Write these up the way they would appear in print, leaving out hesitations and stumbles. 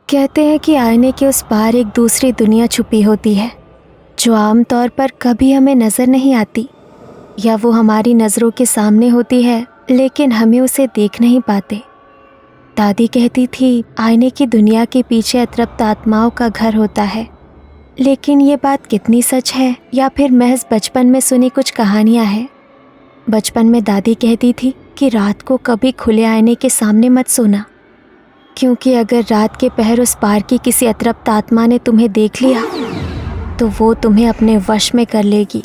कहते हैं कि आईने के उस पार एक दूसरी दुनिया छुपी होती है जो आमतौर पर कभी हमें नज़र नहीं आती, या वो हमारी नज़रों के सामने होती है लेकिन हमें उसे देख नहीं पाते। दादी कहती थी आईने की दुनिया के पीछे अतृप्त आत्माओं का घर होता है, लेकिन ये बात कितनी सच है या फिर महज बचपन में सुनी कुछ कहानियाँ हैं। बचपन में दादी कहती थी कि रात को कभी खुले आईने के सामने मत सोना, क्योंकि अगर रात के पहर उस पार की किसी अतृप्त आत्मा ने तुम्हें देख लिया तो वो तुम्हें अपने वश में कर लेगी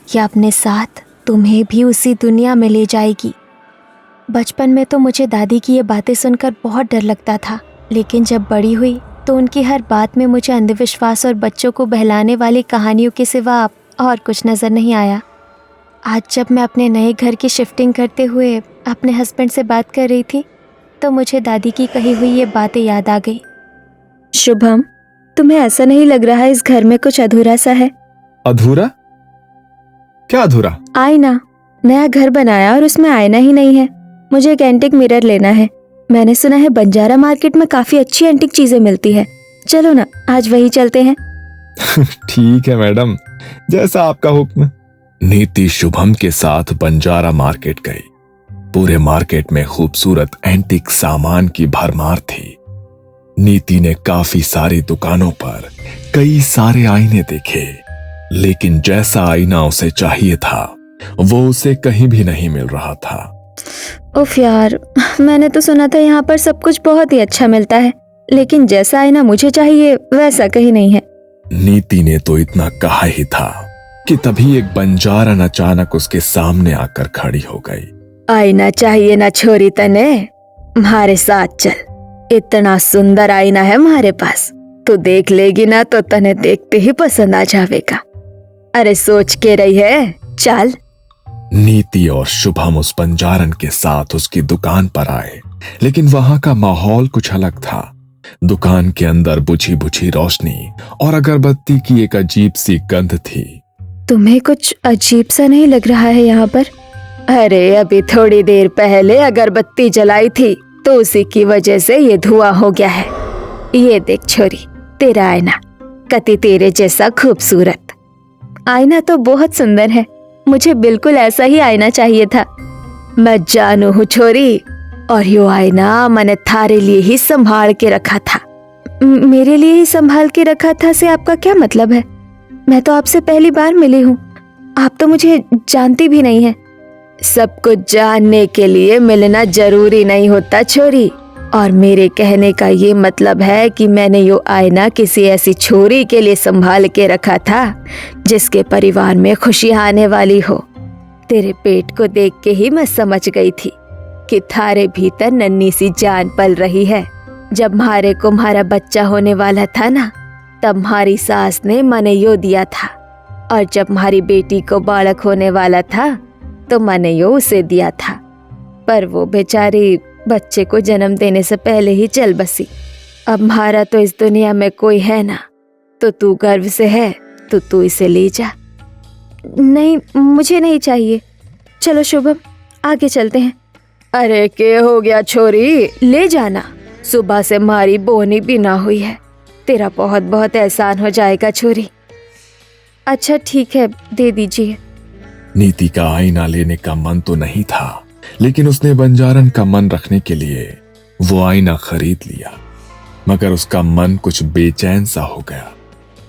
या अपने साथ तुम्हें भी उसी दुनिया में ले जाएगी। बचपन में तो मुझे दादी की ये बातें सुनकर बहुत डर लगता था, लेकिन जब बड़ी हुई तो उनकी हर बात में मुझे अंधविश्वास और बच्चों को बहलाने वाली कहानियों के सिवा और कुछ नज़र नहीं आया। आज जब मैं अपने नए घर की शिफ्टिंग करते हुए अपने हस्बैंड से बात कर रही थी तो मुझे दादी की कही हुई ये बातें याद आ गई। शुभम, तुम्हें ऐसा नहीं लग रहा है इस घर में कुछ अधूरा सा है? अधूरा? क्या अधूरा? आईना। नया घर बनाया और उसमें आईना ही नहीं है। मुझे एक एंटिक मिरर लेना है। मैंने सुना है बंजारा मार्केट में काफी अच्छी एंटिक चीजें मिलती है। चलो ना, आज वही चलते हैं। ठीक है मैडम, जैसा आपका हुक्म। नीति शुभम के साथ बंजारा मार्केट गई। पूरे मार्केट में खूबसूरत एंटिक सामान की भरमार थी। नीति ने काफी सारी दुकानों पर कई सारे आईने देखे, लेकिन जैसा आईना उसे चाहिए था वो उसे कहीं भी नहीं मिल रहा था। उफ यार, मैंने तो सुना था यहाँ पर सब कुछ बहुत ही अच्छा मिलता है, लेकिन जैसा आईना मुझे चाहिए वैसा कहीं नहीं है। नीति ने तो इतना कहा ही था कि तभी एक बंजारन अचानक उसके सामने आकर खड़ी हो गई। आईना चाहिए ना छोरी तने? हमारे साथ चल, इतना सुंदर आईना है हमारे पास। तू देख लेगी ना तो तने देखते ही पसंद आ जाएगा। अरे सोच के रही है, चल। नीति और शुभम उस बंजारन के साथ उसकी दुकान पर आए, लेकिन वहां का माहौल कुछ अलग था। दुकान के अंदर बुझी बुझी रोशनी और अगरबत्ती की एक अजीब सी गंध थी। तुम्हें कुछ अजीब सा नहीं लग रहा है यहाँ पर? अरे अभी थोड़ी देर पहले अगरबत्ती जलाई थी तो उसी की वजह से ये धुआं हो गया है। ये देख छोरी, तेरा आईना कति तेरे जैसा खूबसूरत। आईना तो बहुत सुंदर है, मुझे बिल्कुल ऐसा ही आईना चाहिए था। मैं जानू हूँ छोरी, और यो आईना मैंने थारे लिए ही संभाल के रखा था। मेरे लिए ही संभाल के रखा था से आपका क्या मतलब है? मैं तो आपसे पहली बार मिली हूँ, आप तो मुझे जानती भी नहीं है। सब कुछ जानने के लिए मिलना जरूरी नहीं होता छोरी, और मेरे कहने का ये मतलब है कि मैंने यो आईना किसी ऐसी छोरी के लिए संभाल के रखा था जिसके परिवार में खुशियां आने वाली हो। तेरे पेट को देख के ही मैं समझ गई थी कि थारे भीतर नन्ही सी जान पल रही है। जब म्हारे को म्हारा बच्चा होने वाला था ना, तब म्हारी सास ने मने यो दिया था, और जब म्हारी बेटी को बालक होने वाला था तो मैंने यो उसे दिया था। पर वो बेचारी बच्चे को जन्म देने से पहले ही चल बसी। अब म्हारा तो इस दुनिया में कोई है ना, तो तू गर्व से है तो तू इसे ले जा। नहीं, मुझे नहीं चाहिए। चलो शुभम, आगे चलते हैं। अरे के हो गया छोरी, ले जाना। सुबह से हमारी बोनी भी ना हुई है, तेरा बहुत बहुत एहसान हो जाएगा छोरी। अच्छा ठीक है, दे दीजिए। नीति का आईना लेने का मन तो नहीं था, लेकिन उसने बंजारन का मन रखने के लिए वो आईना खरीद लिया। मगर उसका मन कुछ बेचैन सा हो गया।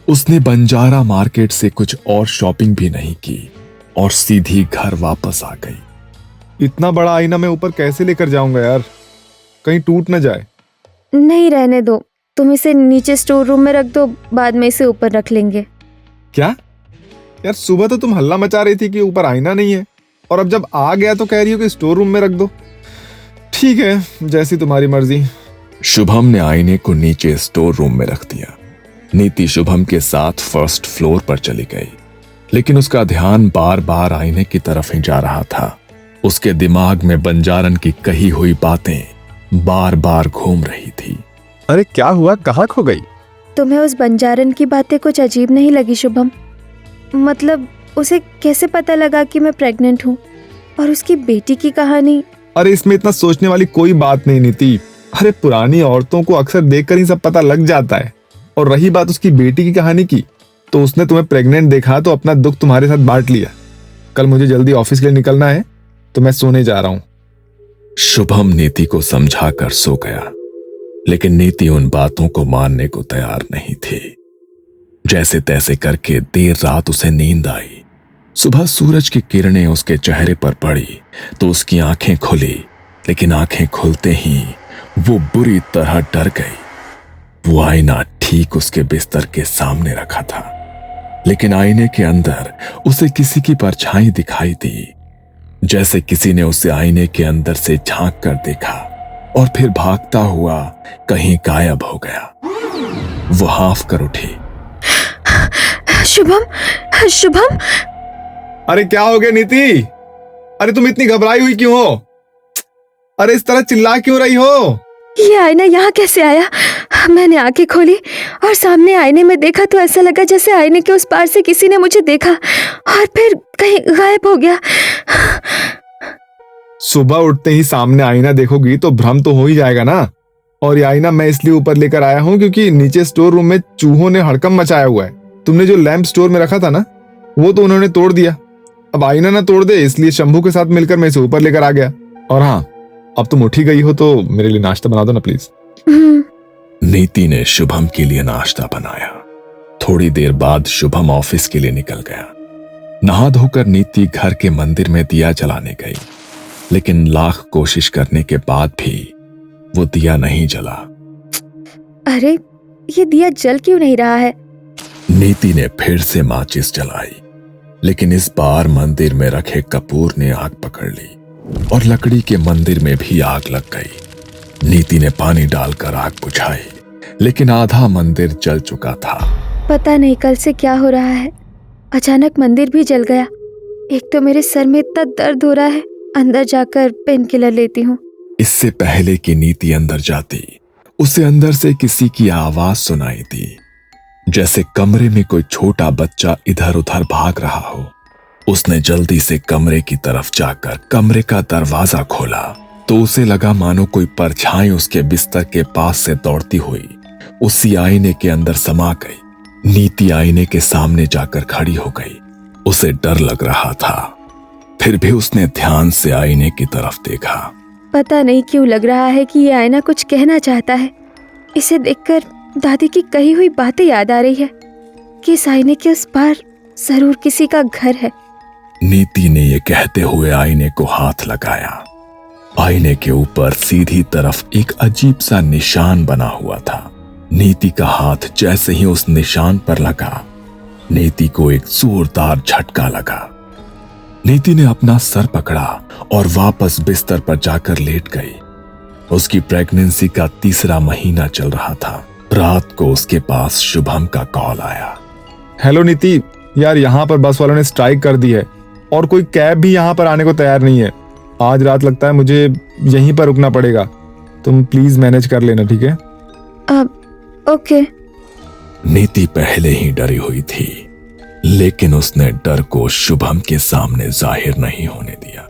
उसने बंजारा मार्केट से कुछ और शॉपिंग भी नहीं की और सीधी घर वापस आ गई। इतना बड़ा आईना मैं ऊपर कैसे लेकर जाऊंगा यार, कहीं टूट न जाए। नहीं, रहने दो, तुम इसे नीचे स्टोर रूम में रख दो, बाद में इसे ऊपर रख लेंगे। क्या यार, सुबह तो तुम हल्ला मचा रही थी कि ऊपर आईना नहीं है, और अब जब आ गया तो कह रही हो कि स्टोर रूम में रख दो। ठीक है, जैसी तुम्हारी मर्जी। शुभम ने आईने को नीचे स्टोर रूम में रख दिया। नीति शुभम के साथ फर्स्ट फ्लोर पर चली गई, लेकिन उसका ध्यान बार बार आईने की तरफ ही जा रहा था। उसके दिमाग में बंजारन की कही हुई बातें बार बार घूम रही थी। अरे क्या हुआ, कहाँ खो गई? तुम्हें उस बंजारन की बातें कुछ अजीब नहीं लगी शुभम? मतलब उसे कैसे पता लगा कि मैं प्रेग्नेंट हूँ? और उसकी बेटी की कहानी? अरे इसमें इतना सोचने वाली कोई बात नहीं नीति। अरे पुरानी औरतों को अक्सर देखकर ही सब पता लग जाता है। और रही बात उसकी बेटी की कहानी की, तो उसने तुम्हें प्रेग्नेंट देखा तो अपना दुख तुम्हारे साथ बांट लिया। कल मुझे जल्दी ऑफिस के लिए निकलना है, तो मैं सोने जा रहा हूं। शुभम नीति को समझाकर सो गया, लेकिन नीति उन बातों को मानने को तैयार नहीं थी। जैसे तैसे करके देर रात उसे नींद आई। सुबह सूरज की किरणें उसके चेहरे पर पड़ी तो उसकी आंखें खुली, लेकिन आंखें खुलते ही वो बुरी तरह डर गई। वो आईना ठीक उसके बिस्तर के सामने रखा था, लेकिन आईने के अंदर उसे किसी की परछाई दिखाई दी, जैसे किसी ने उसे आईने के अंदर से झांक कर देखा और फिर भागता हुआ कहीं गायब हो गया। वो हाफ कर उठी। शुभम, शुभम। अरे क्या हो गया नीति? अरे तुम इतनी घबराई हुई क्यों हो? अरे इस तरह चिल्ला क्यों रही हो? ये आईना यहाँ कैसे आया? मैंने आंखें खोली और सामने आईने में देखा तो ऐसा लगा जैसे आईने के उस पार से किसी ने मुझे देखा और फिर कहीं गायब हो गया। सुबह उठते ही सामने आईना देखोगी तो भ्रम तो हो ही जाएगा ना। और ये आईना मैं इसलिए ऊपर लेकर आया हूँ क्योंकि नीचे स्टोर रूम में चूहों ने हड़कंप मचाया हुआ है। तुमने जो लैंप स्टोर में रखा था ना, वो तो उन्होंने तोड़ दिया। अब आईना ना तोड़ दे, इसलिए शंभू के साथ मिलकर मैं इसे ऊपर लेकर आ गया। और हाँ, अब तुम उठी गई हो तो मेरे लिए नाश्ता बना दो ना प्लीज। नीति ने शुभम के लिए नाश्ता बनाया। थोड़ी देर बाद शुभम ऑफिस के लिए निकल गया। नहा धोकर नीति घर के मंदिर में दिया जलाने गई, लेकिन लाख कोशिश करने के बाद भी वो दिया नहीं जला। अरे ये दिया जल क्यों नहीं रहा है? नीति ने फिर से माचिस जलाई, लेकिन इस बार मंदिर में रखे कपूर ने आग पकड़ ली और लकड़ी के मंदिर में भी आग लग गई। नीति ने पानी डालकर आग बुझाई, लेकिन आधा मंदिर जल चुका था। पता नहीं कल से क्या हो रहा है, अचानक मंदिर भी जल गया। एक तो मेरे सर में इतना दर्द हो रहा है, अंदर जाकर पेन किलर लेती हूँ। इससे पहले कि नीति अंदर जाती, उसे अंदर से किसी की आवाज सुनाई दी, जैसे कमरे में कोई छोटा बच्चा इधर उधर भाग रहा हो। उसने जल्दी से कमरे की तरफ जाकर कमरे का दरवाजा खोला तो उसे लगा मानो कोई परछाई उसके बिस्तर के पास से दौड़ती हुई उसी आईने के अंदर समा गई। नीति आईने के सामने जाकर खड़ी हो गई। उसे डर लग रहा था, फिर भी उसने ध्यान से आईने की तरफ देखा। पता नहीं क्यों लग रहा है कि ये आईना कुछ कहना चाहता है। इसे देखकर दादी की कही हुई बातें याद आ रही है कि इस आईने के उस पार जरूर किसी का घर है। नीति ने यह कहते हुए आईने को हाथ लगाया। आईने के ऊपर सीधी तरफ एक अजीब सा निशान बना हुआ था। नीति का हाथ जैसे ही उस निशान पर लगा, नीति को एक जोरदार झटका लगा। नीति ने अपना सर पकड़ा और वापस बिस्तर पर जाकर लेट गई। उसकी प्रेगनेंसी का 3रा महीना चल रहा था। रात को उसके पास शुभम का कॉल आया। हेलो नीति, यार यहाँ पर बस वालों ने स्ट्राइक कर दी है और कोई कैब भी यहाँ पर आने को तैयार नहीं है। आज रात लगता है मुझे यहीं पर रुकना पड़ेगा। तुम प्लीज मैनेज कर लेना, ठीक है? ओके। नीति पहले ही डरी हुई थी, लेकिन उसने डर को शुभम के सामने जाहिर नहीं होने दिया।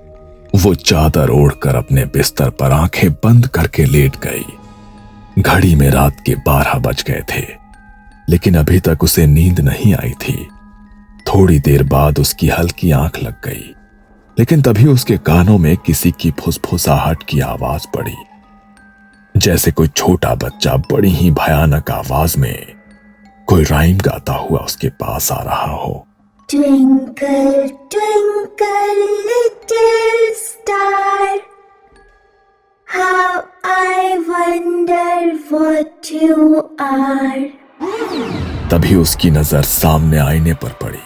वो चादर ओढ़कर अपने बिस्तर पर आंखें बंद करके लेट गई। घड़ी में रात के 12 बज गए थे, लेकिन अभी तक उसे नींद नहीं आई थी। थोड़ी देर बाद उसकी हल्की आंख लग गई, लेकिन तभी उसके कानों में किसी की फुसफुसाहट की आवाज पड़ी, जैसे कोई छोटा बच्चा बड़ी ही भयानक आवाज में कोई राइम गाता हुआ उसके पास आ रहा हो। Twinkle, twinkle, little star, how I wonder what you are. तभी उसकी नजर सामने आईने पर पड़ी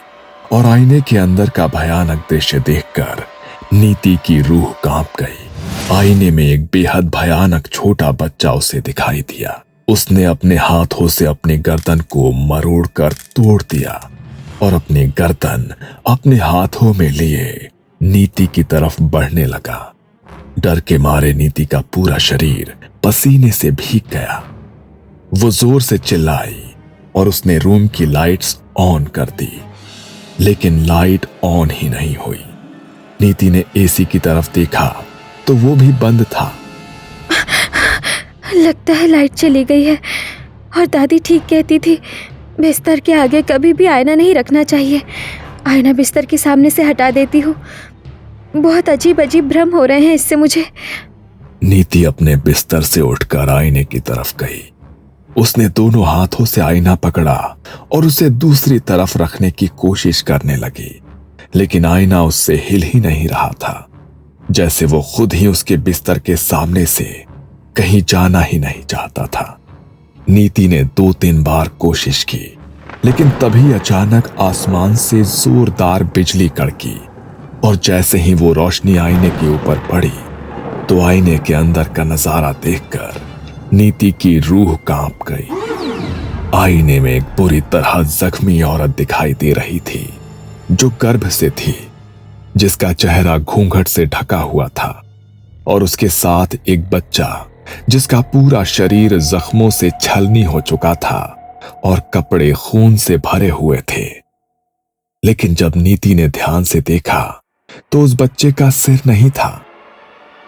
और आईने के अंदर का भयानक दृश्य देखकर नीति की रूह कांप गई। आईने में एक बेहद भयानक छोटा बच्चा उसे दिखाई दिया। उसने अपने हाथों से अपनी गर्दन को मरोड़कर तोड़ दिया और अपनी गर्दन अपने हाथों में लिए नीति की तरफ बढ़ने लगा। डर के मारे नीति का पूरा शरीर पसीने से भीग गया। वो जोर से चिल्लाई और उसने रूम की लाइट्स ऑन कर दी, लेकिन लाइट ऑन ही नहीं हुई। नीति ने एसी की तरफ देखा तो वो भी बंद था। लगता है लाइट चली गई है। और दादी ठीक कहती थी, बिस्तर के आगे कभी भी आईना नहीं रखना चाहिए। आईना बिस्तर के सामने से हटा देती हूँ। बहुत अजीब अजीब भ्रम हो रहे हैं इससे मुझे। नीति अपने बिस्तर से उठकर आईने की तरफ गई। उसने दोनों हाथों से आईना पकड़ा और उसे दूसरी तरफ रखने की कोशिश करने लगी, लेकिन आईना उससे हिल ही नहीं रहा था, जैसे वो खुद ही उसके बिस्तर के सामने से कहीं जाना ही नहीं चाहता था। नीति ने 2-3 बार कोशिश की, लेकिन तभी अचानक आसमान से जोरदार बिजली कड़की और जैसे ही वो रोशनी आईने के ऊपर पड़ी तो आईने के अंदर का नजारा देखकर नीति की रूह कांप गई। आईने में एक बुरी तरह जख्मी औरत दिखाई दे रही थी, जो गर्भ से थी, जिसका चेहरा घूंघट से ढका हुआ था, और उसके साथ एक बच्चा जिसका पूरा शरीर जख्मों से छलनी हो चुका था और कपड़े खून से भरे हुए थे। लेकिन जब नीति ने ध्यान से देखा तो उस बच्चे का सिर नहीं था।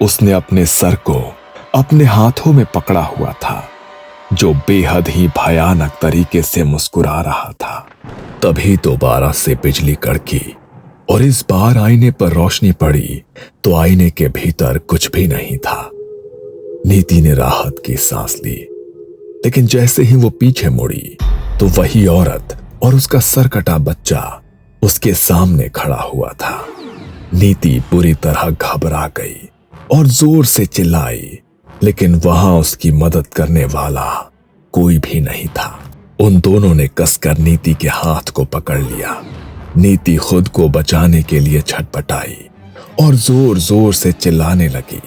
उसने अपने सर को अपने हाथों में पकड़ा हुआ था, जो बेहद ही भयानक तरीके से मुस्कुरा रहा था। तभी दोबारा से बिजली कड़की और इस बार आईने पर रोशनी पड़ी तो आईने के भीतर कुछ भी नहीं था। नीति ने राहत की सांस ली, लेकिन जैसे ही वो पीछे मुड़ी तो वही औरत और उसका सर कटा बच्चा उसके सामने खड़ा हुआ था। नीति बुरी तरह घबरा गई और जोर से चिल्लाई, लेकिन वहां उसकी मदद करने वाला कोई भी नहीं था। उन दोनों ने कसकर नीति के हाथ को पकड़ लिया। नीति खुद को बचाने के लिए छटपटाई और जोर जोर से चिल्लाने लगी।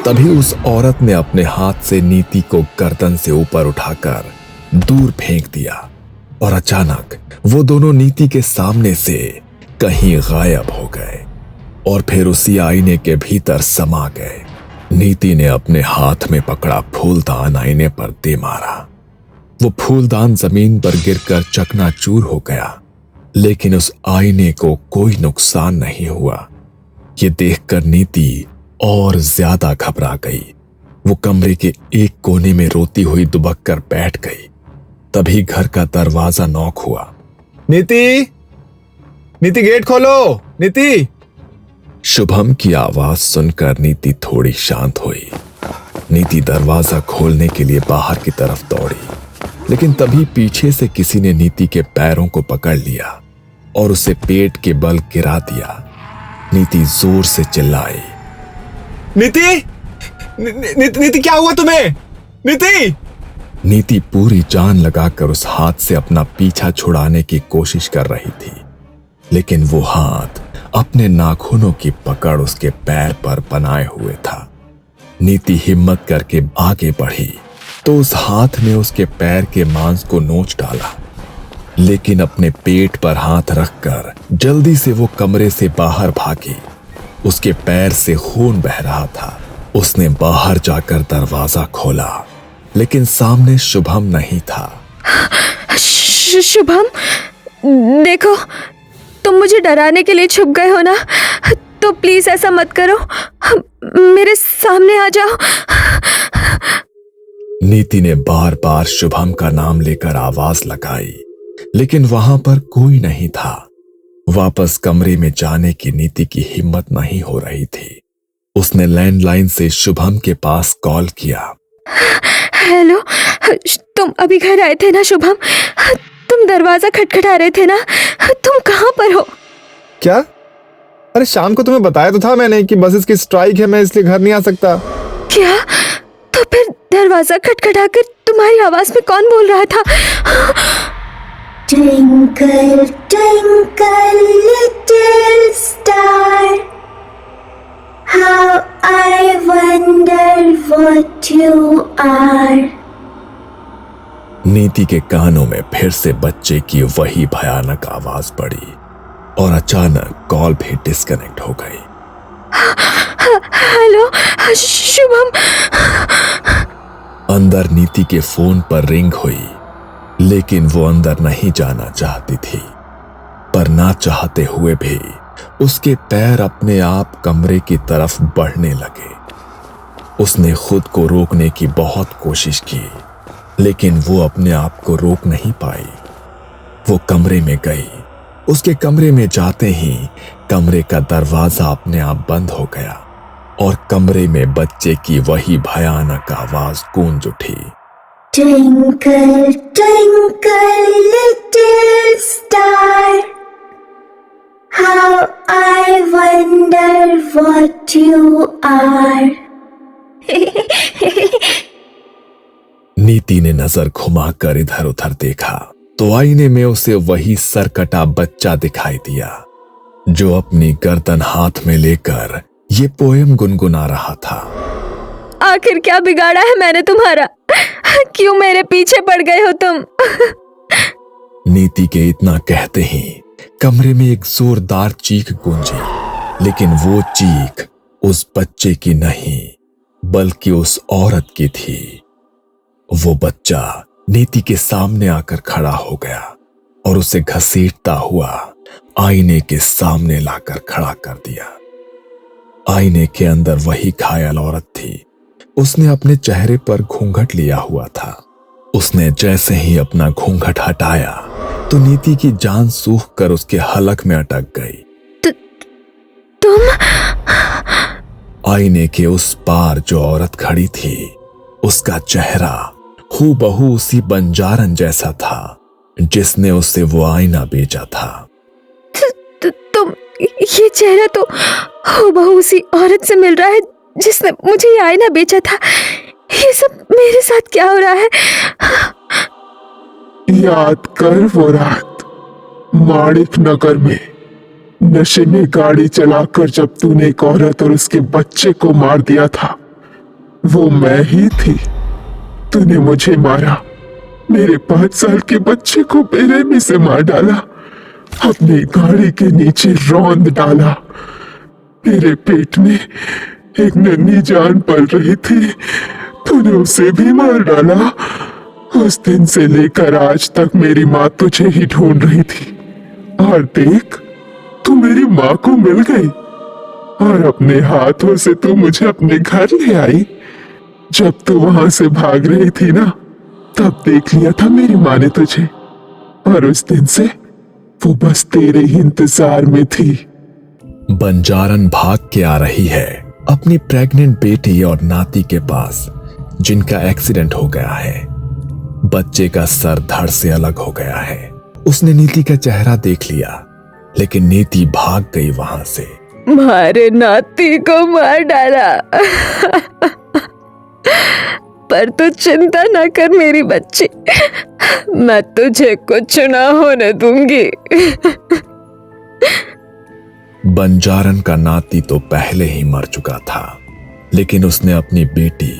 तभी उस औरत ने अपने हाथ से नीति को गर्दन से ऊपर उठाकर दूर फेंक दिया और अचानक वो दोनों नीति के सामने से कहीं गायब हो गए और फिर उसी आईने के भीतर समा गए। नीति ने अपने हाथ में पकड़ा फूलदान आईने पर दे मारा। वो फूलदान जमीन पर गिरकर चकनाचूर हो गया, लेकिन उस आईने को कोई नुकसान नहीं हुआ। ये देखकर नीति और ज्यादा घबरा गई। वो कमरे के एक कोने में रोती हुई दुबक कर बैठ गई। तभी घर का दरवाजा नॉक हुआ। नीति, नीति गेट खोलो, नीति। शुभम की आवाज सुनकर नीति थोड़ी शांत हुई। नीति दरवाजा खोलने के लिए बाहर की तरफ दौड़ी, लेकिन तभी पीछे से किसी ने नीति के पैरों को पकड़ लिया और उसे पेट के बल गिरा दिया। नीति जोर से चिल्लाई, नीति, नीति क्या हुआ तुम्हें? नीति! नीति पूरी जान लगाकर उस हाथ से अपना पीछा छुड़ाने की कोशिश कर रही थी, लेकिन वो हाथ अपने नाखूनों की पकड़ उसके पैर पर बनाए हुए था। नीति हिम्मत करके आगे बढ़ी तो उस हाथ ने उसके पैर के मांस को नोच डाला, लेकिन अपने पेट पर हाथ रखकर जल्दी से वो कमरे से बाहर भागी। उसके पैर से खून बह रहा था। उसने बाहर जाकर दरवाजा खोला, लेकिन सामने शुभम नहीं था। शुभम, देखो, तुम मुझे डराने के लिए छुप गए हो ना, तो प्लीज ऐसा मत करो, मेरे सामने आ जाओ। नीति ने बार बार शुभम का नाम लेकर आवाज लगाई, लेकिन वहां पर कोई नहीं था। वापस कमरे में जाने की नीति की हिम्मत नहीं हो रही थी। उसने लैंडलाइन से शुभम के पास कॉल किया। हेलो, तुम अभी घर आए थे ना शुभम? तुम दरवाजा खटखटा रहे थे ना, तुम कहाँ पर हो? क्या? अरे शाम को तुम्हें बताया तो था मैंने कि बसेस की स्ट्राइक है, मैं इसलिए घर नहीं आ सकता। क्या? तो फिर दरवाजा खटखटाकर तुम्हारी आवाज में कौन बोल रहा था? Twinkle, twinkle, little star, how I wonder what you are. नीति के कानों में फिर से बच्चे की वही भयानक आवाज पड़ी और अचानक कॉल भी डिस्कनेक्ट हो गई। हेलो शुभम। अंदर नीति के फोन पर रिंग हुई, लेकिन वो अंदर नहीं जाना चाहती थी, पर ना चाहते हुए भी उसके पैर अपने आप कमरे की तरफ बढ़ने लगे। उसने खुद को रोकने की बहुत कोशिश की, लेकिन वो अपने आप को रोक नहीं पाई। वो कमरे में गई। उसके कमरे में जाते ही कमरे का दरवाजा अपने आप बंद हो गया और कमरे में बच्चे की वही भयानक आवाज गूंज उठी। Twinkle, twinkle, little star, how I wonder what you are. नीति ने नजर घुमाकर इधर उधर देखा तो आईने में उसे वही सरकटा बच्चा दिखाई दिया जो अपनी गर्दन हाथ में लेकर ये पोयम गुनगुना रहा था। आखिर क्या बिगाड़ा है मैंने तुम्हारा? क्यों मेरे पीछे पड़ गए हो तुम? नीति के इतना कहते ही कमरे में एक जोरदार चीख गूंजी, लेकिन वो चीख उस बच्चे की नहीं बल्कि उस औरत की थी। वो बच्चा नीति के सामने आकर खड़ा हो गया और उसे घसीटता हुआ आईने के सामने लाकर खड़ा कर दिया। आईने के अंदर वही घायल औरत थी। उसने अपने चेहरे पर घूंघट लिया हुआ था। उसने जैसे ही अपना घूंघट हटाया तो नीति की जान सूख कर उसके हलक में अटक गई। तुम? आईने के उस पार जो औरत खड़ी थी, उसका चेहरा हूबहू उसी बंजारन जैसा था जिसने उससे वो आईना बेचा था। तुम? ये चेहरा तो हूबहू उसी औरत से मिल रहा है जिसने मुझे ये आईना बेचा था। ये सब मेरे साथ क्या हो रहा है? याद कर वो रात माणिक नगर में नशे में गाड़ी चलाकर जब तूने एक औरत और उसके बच्चे को मार दिया था। वो मैं ही थी। तूने मुझे मारा, मेरे 5 साल के बच्चे को बेरहमी से मार डाला, अपनी गाड़ी के नीचे रौंद डाला। मेरे पेट में एक नन्ही जान पल रही थी, तूने उसे भी मार डाला। उस दिन से लेकर आज तक मेरी माँ तुझे ही ढूंढ रही थी और देख, तू मेरी माँ को मिल गई और अपने हाथों से तू मुझे अपने घर ले आई। जब तू वहां से भाग रही थी ना, तब देख लिया था मेरी माँ ने तुझे और उस दिन से वो बस तेरे ही इंतजार में थी। बंजारन भाग के आ रही है अपनी प्रेग्नेंट बेटी और नाती के पास जिनका एक्सीडेंट हो गया है। बच्चे का सर धड़ से अलग हो गया है। उसने नीति का चेहरा देख लिया, लेकिन नीति भाग गई वहां से। मारे नाती को मार डाला। पर तू चिंता ना कर मेरी बच्ची, मैं तुझे कुछ ना होने दूंगी। बंजारन का नाती तो पहले ही मर चुका था, लेकिन उसने अपनी बेटी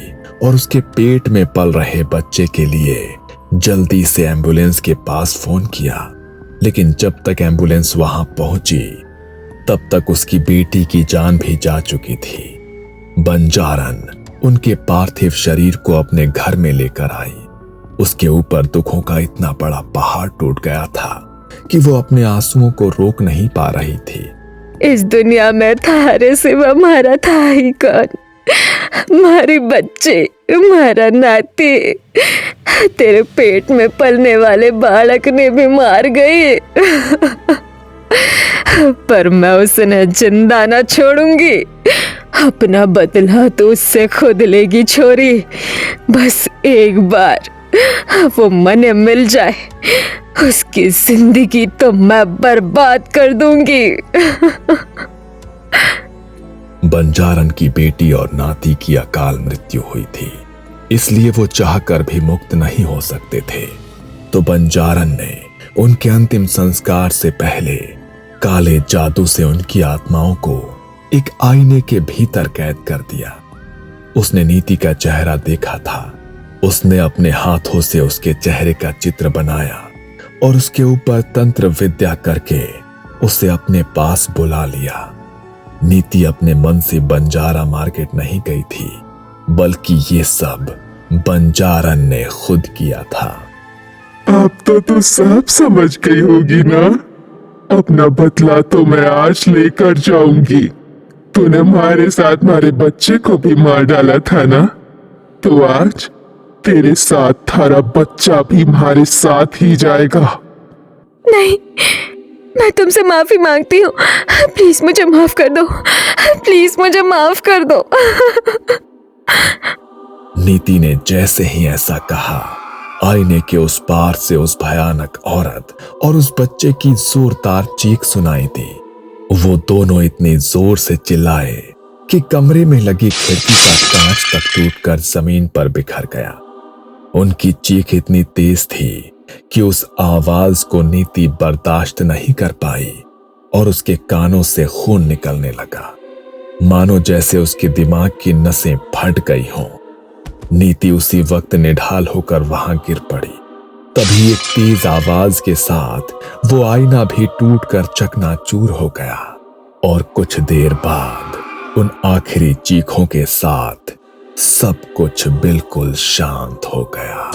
और उसके पेट में पल रहे बच्चे के लिए जल्दी से एम्बुलेंस के पास फोन किया। लेकिन जब तक एम्बुलेंस वहां पहुंची तब तक उसकी बेटी की जान भी जा चुकी थी। बंजारन उनके पार्थिव शरीर को अपने घर में लेकर आई। उसके ऊपर दुखों का इतना बड़ा पहाड़ टूट गया था कि वो अपने आंसुओं को रोक नहीं पा रही थी। इस दुनिया में थारे सिवा हमारा था ही कौन? हमारी बच्ची, हमारा नाती तेरे पेट में पलने वाले बालक ने भी मार गई। पर मैं उसे जिंदा न छोड़ूंगी। अपना बदला तो उससे खुद लेगी छोरी। बस एक बार वो मने मिल जाए, उसकी जिंदगी तो मैं बर्बाद कर दूंगी। बंजारन की बेटी और नाती की अकाल मृत्यु हुई थी, इसलिए वो चाहकर भी मुक्त नहीं हो सकते थे। तो बंजारन ने उनके अंतिम संस्कार से पहले काले जादू से उनकी आत्माओं को एक आईने के भीतर कैद कर दिया। उसने नीति का चेहरा देखा था। उसने अपने हाथों से उसके चेहरे का चित्र बनाया और उसके ऊपर तंत्र विद्या करके उसे अपने पास बुला लिया। नीति अपने मन से बंजारा मार्केट नहीं गई थी, बल्कि ये सब बंजारन ने खुद किया था। अब तो तू सब समझ गई होगी ना। अपना बदला तो मैं आज लेकर जाऊंगी। तूने हमारे साथ हमारे बच्चे को भी मार डाला था ना, तो आज तेरे साथ थारा बच्चा भी हमारे साथ ही जाएगा। नहीं, मैं तुमसे माफी मांगती हूँ। प्लीज मुझे माफ कर दो, प्लीज मुझे माफ कर दो। नीति ने जैसे ही ऐसा कहा, आईने के उस पार से उस भयानक औरत और उस बच्चे की जोरदार चीख सुनाई दी। वो दोनों इतनी जोर से चिल्लाए कि कमरे में लगी खिड़की का कांच तक टूटकर जमीन पर बिखर गया। उनकी चीख इतनी तेज थी कि उस आवाज को नीति बर्दाश्त नहीं कर पाई और उसके कानों से खून निकलने लगा, मानो जैसे उसके दिमाग की नसें फट गई हों। नीति उसी वक्त निढाल होकर वहां गिर पड़ी। तभी एक तेज आवाज के साथ वो आईना भी टूटकर चकनाचूर हो गया और कुछ देर बाद उन आखिरी चीखों के साथ सब कुछ बिल्कुल शांत हो गया।